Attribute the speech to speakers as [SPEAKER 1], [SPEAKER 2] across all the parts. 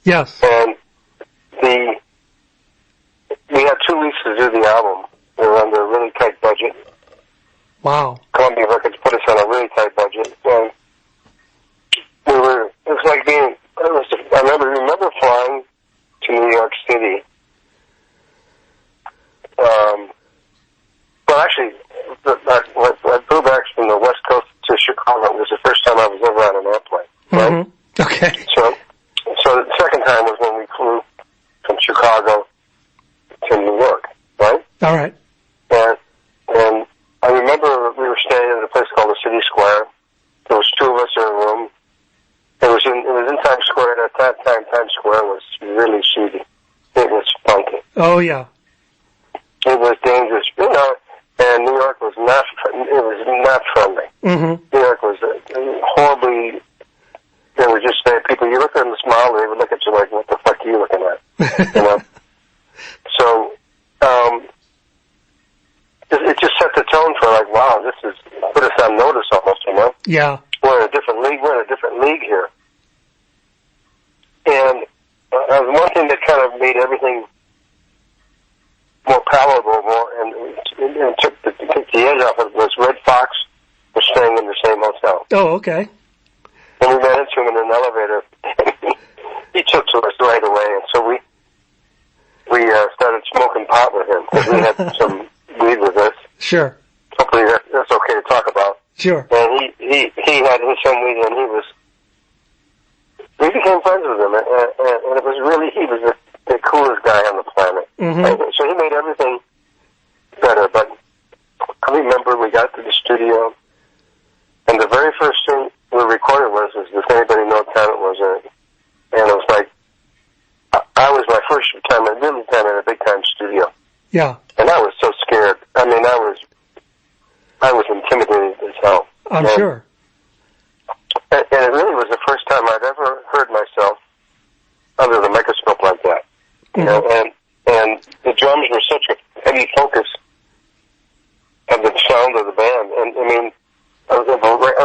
[SPEAKER 1] Yes.
[SPEAKER 2] And we had 2 weeks to do the album. We were under a really tight budget.
[SPEAKER 1] Wow.
[SPEAKER 2] Columbia Records put us on a really tight budget. And it was like I remember flying to New York City. Well, actually, I flew back from the West Coast to Chicago. It was the first time I was ever on an airplane. Right?
[SPEAKER 1] Mm-hmm. Okay.
[SPEAKER 2] So the second time was when we flew from Chicago to New York, right?
[SPEAKER 1] All right.
[SPEAKER 2] And I remember we were staying at a place called the City Square. There was 2 of us in a room. It was in Times Square. At that time, Times Square was really seedy. It was funky.
[SPEAKER 1] Oh, yeah.
[SPEAKER 2] It was dangerous, and New York was not friendly.
[SPEAKER 1] Mm-hmm.
[SPEAKER 2] New York was horribly, they were just people, you look at them and smile, they would look at you like, what the fuck are you looking at? So, it just set the tone for like, wow, this is, put us on notice almost,
[SPEAKER 1] Yeah.
[SPEAKER 2] We're in a different league here. And one thing that kind of made everything more palatable, and took the edge off it was Red Fox was staying in the same hotel.
[SPEAKER 1] Oh, okay.
[SPEAKER 2] And we ran into him in an elevator. He took to us right away, and so we started smoking pot with him because we had some weed with us.
[SPEAKER 1] Sure.
[SPEAKER 2] Hopefully that's okay to talk about.
[SPEAKER 1] Sure.
[SPEAKER 2] And he had some weed, and we became friends with him, and it was really, he was the coolest guy on the planet.
[SPEAKER 1] Mm-hmm.
[SPEAKER 2] So he made everything better, but I remember we got to the studio, and the very first thing we recorded was Does Anybody Know What Time It Was? And it was like, I was my first time, really time in a big-time studio.
[SPEAKER 1] Yeah.
[SPEAKER 2] And I was so scared. I mean, I was intimidated as hell.
[SPEAKER 1] I'm sure.
[SPEAKER 2] And it really was the first time I'd ever heard myself under the microscope like that.
[SPEAKER 1] Mm-hmm.
[SPEAKER 2] And the drums were such a heavy focus of the sound of the band. And I mean, of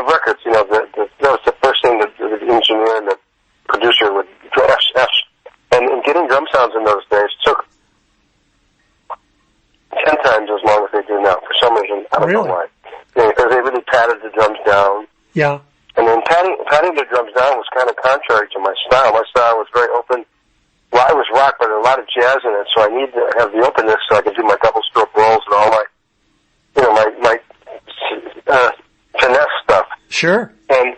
[SPEAKER 2] records, that was the first thing that the engineer and the producer would draft. And getting drum sounds in those days took 10 times as long as they do now. For some reason, I don't know why. Because they really patted the drums down.
[SPEAKER 1] Yeah.
[SPEAKER 2] And then patting the drums down was kind of contrary to my style. My style was very open. Well, I was rock, but a lot of jazz in it, so I need to have the openness so I can do my double stroke rolls and all my finesse stuff.
[SPEAKER 1] Sure.
[SPEAKER 2] And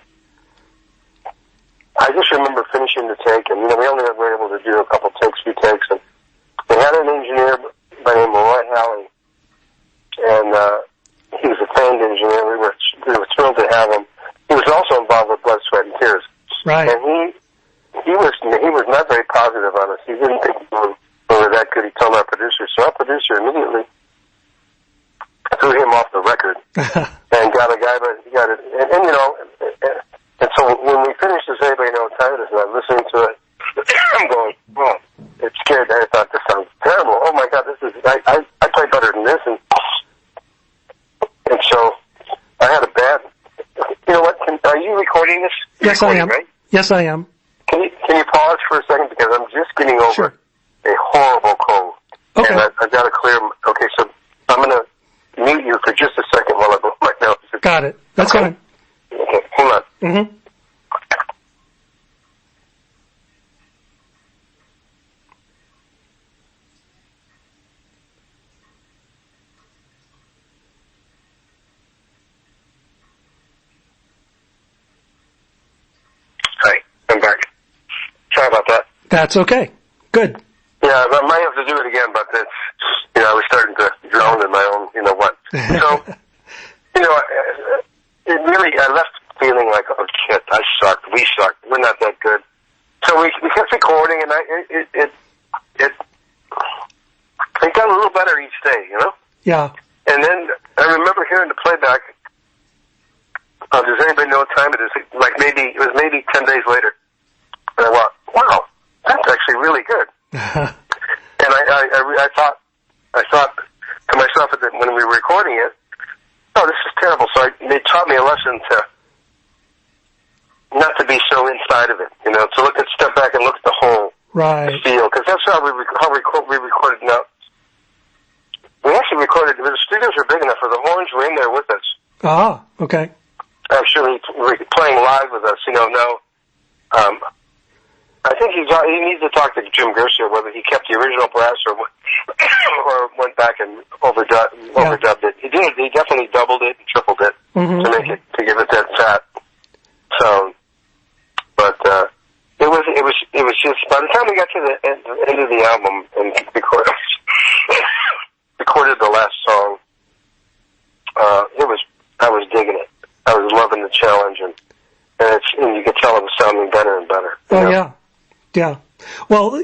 [SPEAKER 2] I just remember finishing the take, and we only were able to do a few takes, and they had an engineer by the name of Roy Halley, and he was a famed engineer. We were thrilled to have him. He was also involved with Blood, Sweat, and Tears.
[SPEAKER 1] Right.
[SPEAKER 2] And he was not very positive on us. He didn't think we were that good. He told our producer. So our producer immediately threw him off the record and got a guy, and so when we finished this, Anybody Know What Time It Is, and I'm listening to it, I'm going, oh, it scared me. I thought, this sounds terrible. Oh my God, I play better than this. And so I had a bad, you know what, are you recording this?
[SPEAKER 1] Yes, I am. Right? Yes, I am.
[SPEAKER 2] Can you pause for a second, because I'm just getting over a horrible cold.
[SPEAKER 1] Okay.
[SPEAKER 2] And I've got to clear, okay, so I'm going to mute you for just a second while I go my nose.
[SPEAKER 1] Got it. That's fine.
[SPEAKER 2] Okay, hold on.
[SPEAKER 1] Mm-hmm.
[SPEAKER 2] Hi, I'm back. Sorry about that.
[SPEAKER 1] That's okay. Good.
[SPEAKER 2] Yeah, I might have to do it again, but it's, I was starting to drown in my own, what. So, it really, I left feeling like, oh shit, I sucked, we sucked, we're not that good. So we kept recording, and it got a little better each day,
[SPEAKER 1] Yeah.
[SPEAKER 2] And then I remember hearing the playback of Does Anybody Know What Time It Is? It was maybe 10 days later. And I went, wow, that's actually really good. And I thought to myself when we were recording it, oh, this is terrible. So they taught me a lesson to not to be so inside of it, to step back and look at the whole.
[SPEAKER 1] Right.
[SPEAKER 2] the feel, because that's how we recorded. Now, we actually recorded. The studios were big enough for the horns were in there with us.
[SPEAKER 1] Ah, okay.
[SPEAKER 2] Actually, playing live with us. Now, I think he needs to talk to Jim Gershio whether he kept the original brass or went back and overdubbed it. He did. He definitely doubled it and tripled it to give it that fat sound. But it was just by the time we got to the end of the album and recorded the last song, I was digging it. I was loving the challenge, and you could tell it was sounding better and better.
[SPEAKER 1] Oh yeah, yeah. Well,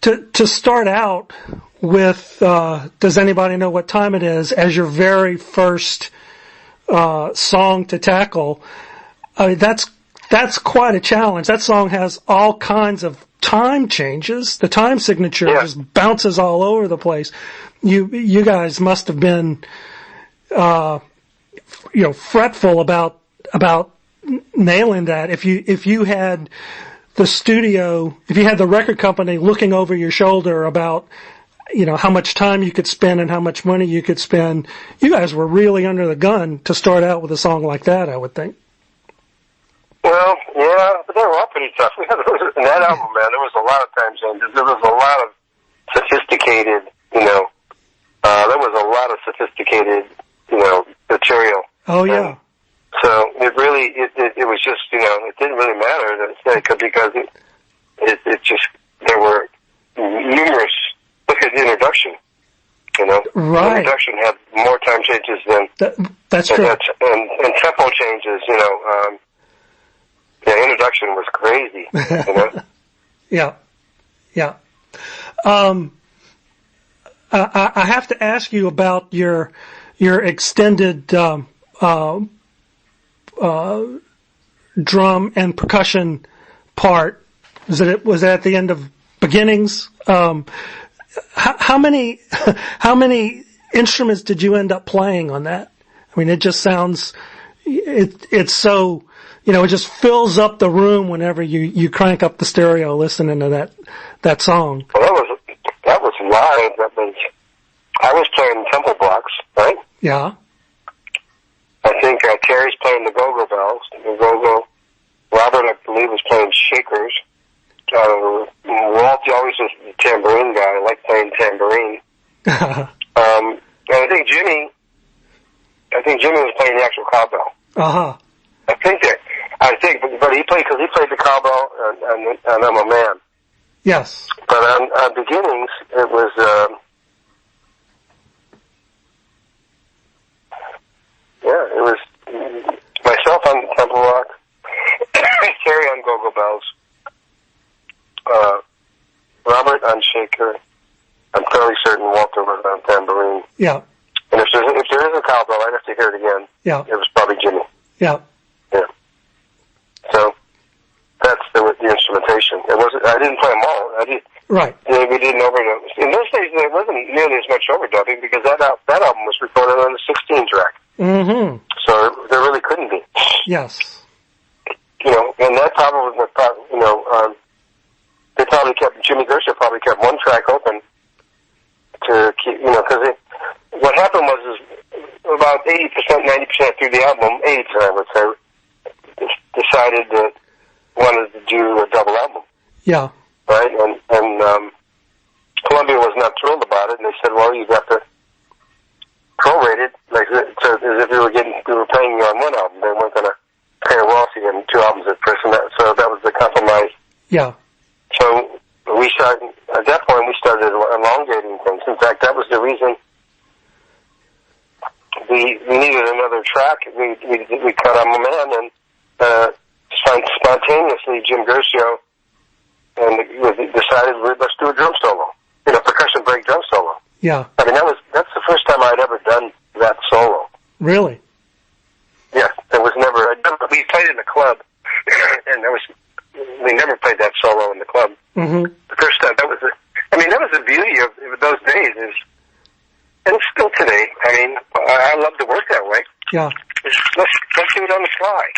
[SPEAKER 1] to start out with, does anybody know what time it is? As your very first song to tackle, that's quite a challenge. That song has all kinds of time changes. The time signature just bounces all over the place. You guys must have been, fretful about nailing that. If you had the studio, if you had the record company looking over your shoulder about, how much time you could spend and how much money you could spend, you guys were really under the gun to start out with a song like that, I would think.
[SPEAKER 2] Well, yeah, but they were all pretty tough. In that album, man, there was a lot of time changes. There was a lot of sophisticated, there was a lot of sophisticated, material.
[SPEAKER 1] Oh, yeah.
[SPEAKER 2] And so it really, it was just, it didn't really matter because it just, there were numerous, look at the introduction,
[SPEAKER 1] Right.
[SPEAKER 2] The introduction had more time changes than,
[SPEAKER 1] that's true.
[SPEAKER 2] And tempo changes, the introduction was crazy,
[SPEAKER 1] Yeah. Yeah. I have to ask you about your extended, drum and percussion part. Was it at the end of Beginnings? How many instruments did you end up playing on that? I mean, it just sounds, it's so, it just fills up the room whenever you crank up the stereo listening to that song.
[SPEAKER 2] Well, that was live. I was playing tempo blocks, right?
[SPEAKER 1] Yeah.
[SPEAKER 2] I think Terry's playing the go-go bells, the go-go. Robert, I believe, was playing shakers. Walt always was the tambourine guy. I like playing tambourine. And I think Jimmy was playing the actual cowbell.
[SPEAKER 1] Uh-huh.
[SPEAKER 2] But he played the cowbell, and I'm a man.
[SPEAKER 1] Yes.
[SPEAKER 2] But on Beginnings, it was, it was myself on tempo rock, Terry on go-go bells, Robert on shaker. I'm fairly certain Walter was on tambourine.
[SPEAKER 1] Yeah.
[SPEAKER 2] And if there is a cowbell, I'd have to hear it again.
[SPEAKER 1] Yeah.
[SPEAKER 2] It was probably Jimmy.
[SPEAKER 1] Yeah.
[SPEAKER 2] Yeah. So that's the instrumentation. I didn't play them all.
[SPEAKER 1] Right.
[SPEAKER 2] We didn't overdub. In those days, there wasn't nearly as much overdubbing because that album was recorded on the 16 track.
[SPEAKER 1] Mm-hmm.
[SPEAKER 2] So there really couldn't be.
[SPEAKER 1] Yes.
[SPEAKER 2] And that probably was, they probably Jimmy Gershio probably kept one track open to keep, because what happened was about 80%, 90% through the album, 80% I would say, decided that wanted to do a double album.
[SPEAKER 1] Yeah.
[SPEAKER 2] Right? And Columbia was not thrilled about it, and they said, well, you got to prorate it, as if we were paying you on one album. They weren't going to pay a royalty on two albums at first, so that was the compromise.
[SPEAKER 1] Yeah.
[SPEAKER 2] So at that point, we started elongating things. In fact, that was the reason we needed another track. We cut on My Man, and spontaneously, Jim Gershio decided let's do a drum solo, percussion break drum solo.
[SPEAKER 1] Yeah.
[SPEAKER 2] I mean, that's the first time I'd ever done that solo.
[SPEAKER 1] Really?
[SPEAKER 2] Yeah, there was never. We played in the club, and we never played that solo in the club.
[SPEAKER 1] Mm-hmm.
[SPEAKER 2] The first time, that was the beauty of those days is, and still today. I mean, I love to work that way.
[SPEAKER 1] Yeah.
[SPEAKER 2] Let's do it on the fly.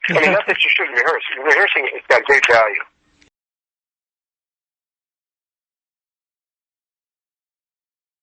[SPEAKER 2] I mean, not that you shouldn't rehearse. Rehearsing has got great value.